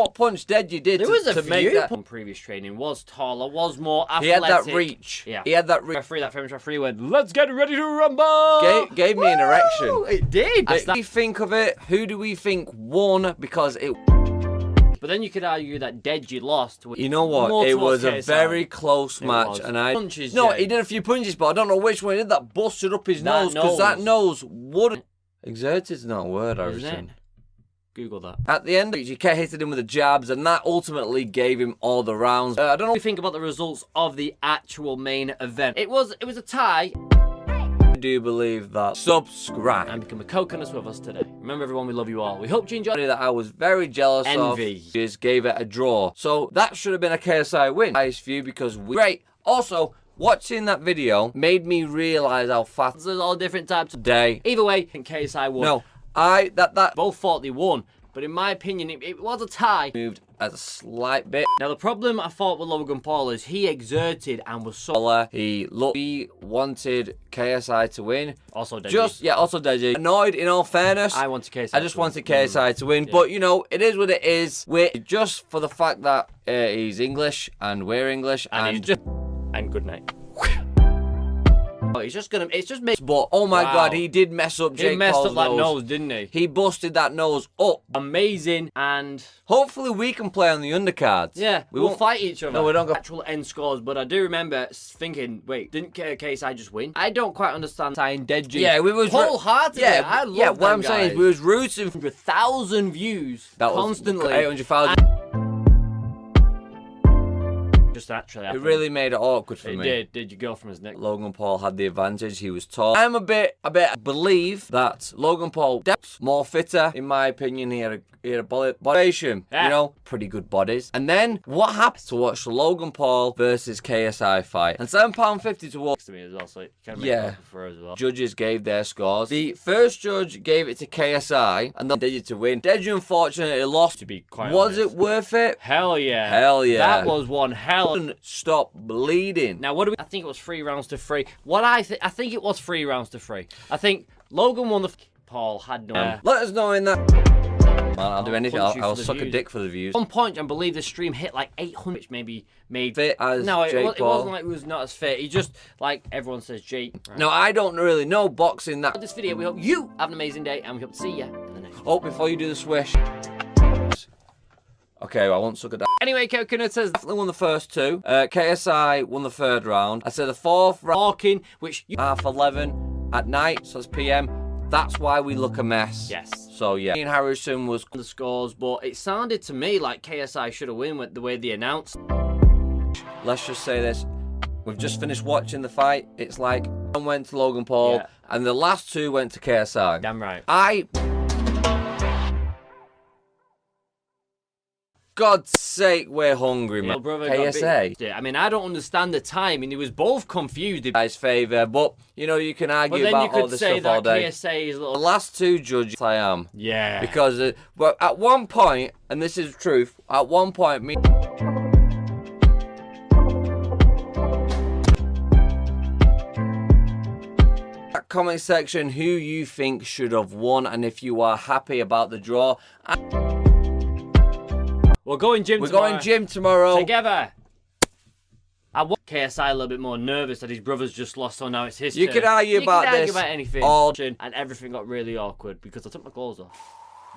what punch Deji did to make that. Previous training was taller, was more athletic. He had that reach. Yeah. He had that reach. That famous referee went, let's get ready to rumble. Gave me an erection. It did. What do we think of it? Who do we think won? Because it... But then you could argue that Deji lost. You know what? It was a very close match, and punches, no, he did a few punches, but I don't know which one he did that busted up his nose, because that nose would... Exerted's not a word, I reckon. Google that. At the end, he hit him with the jabs, and that ultimately gave him all the rounds. I don't know what you think about the results of the actual main event. It was a tie. I do believe that. Subscribe and become a co-connoisseur with us today. Remember, everyone, we love you all. We hope you enjoyed it. That I was very jealous of. Just gave it a draw, so that should have been a KSI win. Highest view because great. Also, watching that video made me realize how fast. There's all different types of day. Either way, in KSI won. No, both thought they won. But in my opinion, it was a tie. Moved a slight bit. Now, the problem I thought with Logan Paul is he exerted and was so... He wanted KSI to win. Also Deji. Also Deji. Annoyed, in all fairness. I wanted KSI. I just wanted KSI to win. Yeah. But, you know, it is what it is. Just for the fact that he's English and we're English. And good night. Oh, it's just me. But oh my God, he did mess up Jake Paul's nose. He messed up that nose, didn't he? He busted that nose up. Amazing, and hopefully we can play on the undercards. Yeah, we won't fight each other. No, we don't go actual end scores, but I do remember thinking, wait, didn't KSI just win? I don't quite understand saying Deji. Yeah, we was wholeheartedly. Yeah, I love what I'm saying is we was rooting for 100,000 views constantly. 800,000. Just naturally. It really made it awkward for me. It did. You go from his neck. Logan Paul had the advantage. He was tall. I believe that Logan Paul more fitter, in my opinion. He had a body shape, you know, pretty good bodies. And then what happened to watch the Logan Paul versus KSI fight? And £7.50 to watch. To me as well, so it can make it for as well. Judges gave their scores. The first judge gave it to KSI, and then Deji to win. Deji unfortunately lost. To be quite honest. Was it worth it? Hell yeah. Hell yeah. That was one hell. Stop bleeding. Now, what do we? I think it was 3 rounds to 3. I think it was 3 rounds to 3. I think Logan won the. Paul had no. Let us know in that. Man, I'll do anything. I'll suck a dick for the views. At one point, I believe the stream hit like 800, which maybe made fit as it wasn't like it was not as fit. He just like everyone says, Jake. Right. No, I don't really know boxing that. This video, we hope you have an amazing day, and we hope to see you in the next. Oh, before you do the swish. Okay, well, I won't suck it down. Anyway, Kevin says definitely won the first 2. KSI won the 3rd round. I said the 4th round, which 11:30 at night, so it's PM. That's why we look a mess. Yes. So yeah, Ian Harrison was on the scores, but it sounded to me like KSI should have won with the way they announced. Let's just say this: we've just finished watching the fight. It's like one went to Logan Paul, and the last 2 went to KSI. Damn right. God's sake, we're hungry, man. Brother KSA. I mean, I don't understand the time, and he was both confused. Guy's favour, but you know you can argue about all this stuff all day. KSA is the last 2 judges, I am. Yeah. Because well, at one point, and this is the truth, at one point, me. Comment section who you think should have won, and if you are happy about the draw. We're going gym tomorrow. Together. I want KSI a little bit more nervous that his brother's just lost, so now it's his turn. You could argue about this. About anything. And everything got really awkward because I took my clothes off.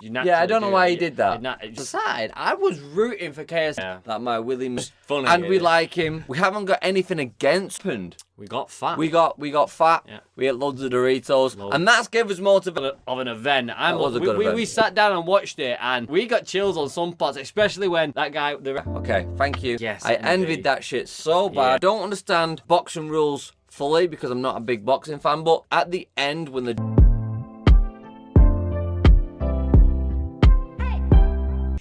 Yeah, I don't know why he did that. Aside, I was rooting for KSI. Yeah. That my William is funny. And we like him. We haven't got anything against him. We got fat. We got fat. Yeah. We ate loads of Doritos. And that's gave us motivation of an event. We sat down and watched it, and we got chills on some parts, especially when that guy... Okay, thank you. Yes, I envied that shit so bad. I don't understand boxing rules fully because I'm not a big boxing fan, but at the end when the...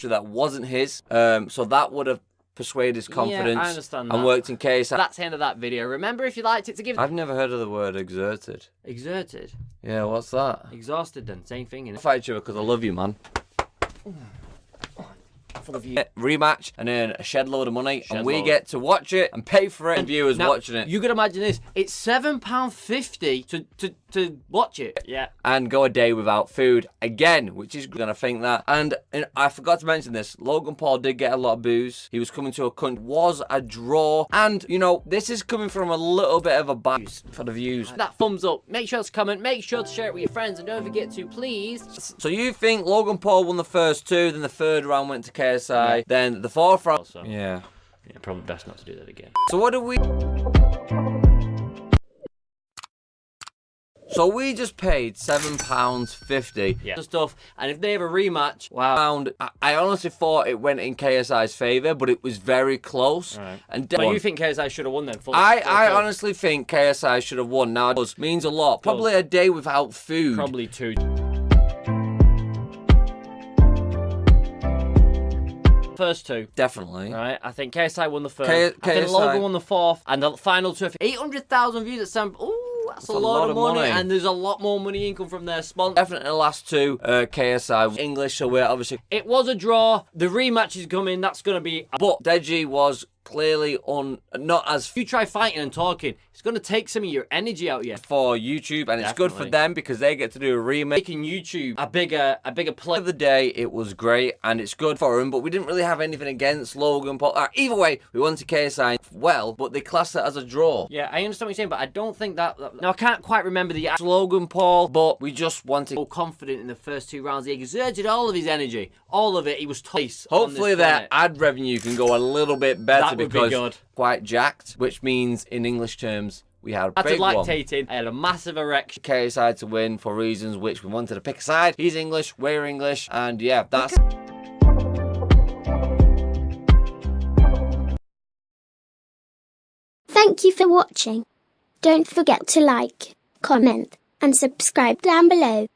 that wasn't his, so that would have persuaded his confidence. I understand that. And worked in case. That's the end of that video. Remember, if you liked it, to give. I've never heard of the word exerted. Exerted. Yeah, what's that? Exhausted. Then same thing. Innit? Fight each other because I love you, man. For the view. Rematch and earn a shed load of money, and we get to watch it and pay for it, and viewers watching it. You can imagine this: it's £7.50 to watch it. Yeah. And go a day without food again, which is gonna think that. And I forgot to mention this. Logan Paul did get a lot of booze. He was coming to a country, was a draw, and you know this is coming from a little bit of a bias for the views. That thumbs up. Make sure to comment. Make sure to share it with your friends, and don't forget to please. So you think Logan Paul won the first two, then the third round went to KSI, then the fourth round? Also, yeah, probably best not to do that again. So what do we? So we just paid £7.50. Yeah. Stuff, and if they have a rematch, wow. I honestly thought it went in KSI's favour, but it was very close. Right. And so you think KSI should have won then? I honestly think KSI should have won. Now it means a lot. Probably a day without food. Probably 2. First 2. Definitely. Right, I think KSI won the first. I think Logan won the fourth, and the final 2. 800,000 views at Sam. Ooh. That's a lot of money, and there's a lot more money income from their sponsor. Definitely the last 2, KSI was English, so we're obviously... It was a draw. The rematch is coming. That's going to be... But Deji was clearly not as... If you try fighting and talking, it's going to take some of your energy out of you. For YouTube, and it's good for them because they get to do a remake. Making YouTube a bigger play. Of the day, it was great, and it's good for him, but we didn't really have anything against Logan Paul. Either way, we wanted KSI well, but they classed it as a draw. Yeah, I understand what you're saying, but I don't think that... Now, I can't quite remember the actual Logan Paul, but we just wanted... So confident in the first 2 rounds. He exerted all of his energy. All of it. He was tough. Hopefully their ad revenue can go a little bit better. That would be good. Quite jacked, which means in English terms, we had a big one. Lactating. I had a massive erection. KSI to win for reasons which we wanted to pick a side. He's English, we're English, and yeah, that's... Thank you for watching. Don't forget to like, comment, and subscribe down below.